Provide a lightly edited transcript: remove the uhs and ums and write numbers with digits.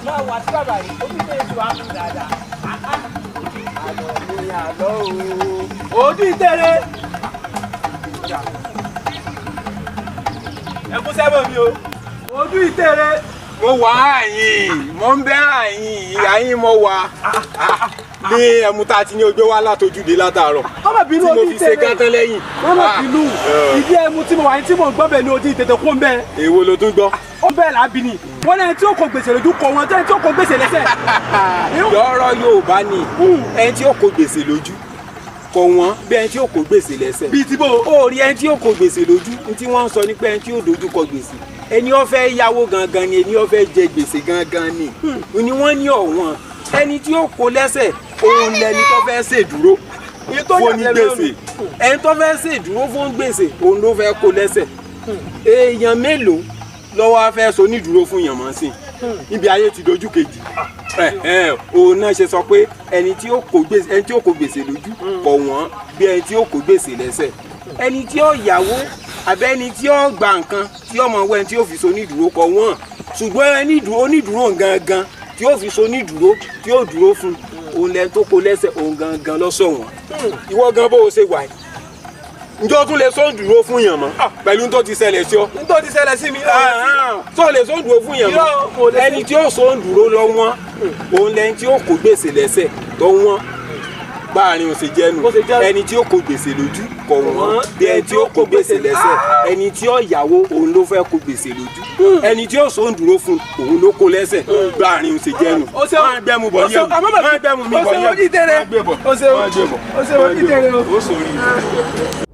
máa wà sí bàbá yìí ojú ìtẹ̀rẹ̀ ti wà á kú dáadáa. àlọ́ mi àlọ́ o ojú ìtẹ̀rẹ̀. ẹ kú sẹ́bọ̀ mi o ojú ìtẹ̀rẹ̀. mo wà àyìn mo ń bẹ àyìn mo wà ní ẹmu tá a ti ní ojú wa látọjúde látàárọ̀ tí mo fi ṣe gátán lẹ́yìn. wọ́n mọ̀ bínú ìdí ẹmu tí mo wà ní tí mo gbọ́ bẹ́ẹ̀ ni ojú ìtẹ̀tẹ̀ kún bẹ́ẹ̀. èwo ló tún gbọ́. ó bẹ́ẹ̀ làbí ni wọ́n lẹ́yìn tí ó kó gbèsè lójú kọ wọn tẹ́yìn tí ó kó gbèsè lẹ́sẹ̀. yọ̀rọ̀ Yorùbá ni ẹni tí ó kó gbèsè lójú kọ wọn bí ẹni tí ó kó gbèsè lẹ́sẹ̀. bíi tí bò. ó rí ẹni tí ó kó gbèsè lójú ní tí wọ́n ń sọ ní pé ẹni tí ó dojú kọ gbèsè ẹni ó fẹ́ yáwó gangan ni ẹni ó fẹ́ jẹ gbèsè gangan ni wọ́n ní ọ̀wọ́n ẹni tí ó kó lẹ́sẹ̀ òun lẹni tó fẹ́ ṣèdúró fún ní gbèsè ẹni tó fẹ́ ṣèdúró fún gbèsè òun ló fẹ́ kó lẹ́sẹ̀ èèyàn mélòó lọ́wọ́ á fẹ́ so nídúró fún yàn mọ́ sí ibi ayé ti dojú kejì òun náà ṣe sọ pé ẹni tí ó kó gbèsè lójú kọ̀ wọ́n bí ẹni tí ó kó gbèsè lẹ́sẹ̀ ẹni tí ó yáwó àbẹ́ni tí ó gba nǹkan tí ọmọ wẹ́n tí ó fi so nídúró kọ̀ wọ́n ṣùgbọ́n ẹni onídúró gangan tí ó fi so nídúró tí ó dúró fún òun lẹ́ni tó kó lẹ́sẹ̀ òun gangan lọ́sọ̀ wọn. ìwọ gan bó o ṣe wà yìí ǹjọ́ o tún lè sọ dúró fún yàn mọ́ pẹ̀lú tó ti ṣẹlẹ̀ sí ọ. tó ti ṣẹlẹ̀ sí mi. tó lè sọ dúró fún yàn mọ́ ẹni tí ó sọ dúró lọ wọ́n òun lẹ́ni tí ó kó gbèsè lẹ́sẹ̀ tó wọ́n báàrin òsè jẹnu ẹni tí ó kó gbèsè lójú kọ wọ́n bí ẹni tí ó kó gbèsè lẹ́sẹ̀ ẹni tí ó yáwó òun ló fẹ́ kó gbèsè lójú ẹni tí ó sọ dúró fún òun ló kó lẹ́sẹ̀ báàrin òsè jẹnu. máa gbẹ́mu bọ̀ yẹ̀wò máa gbẹ́mu mi bọ̀ yẹ̀wò máa gbé bọ̀ máa gbé bọ̀ ó sòrí.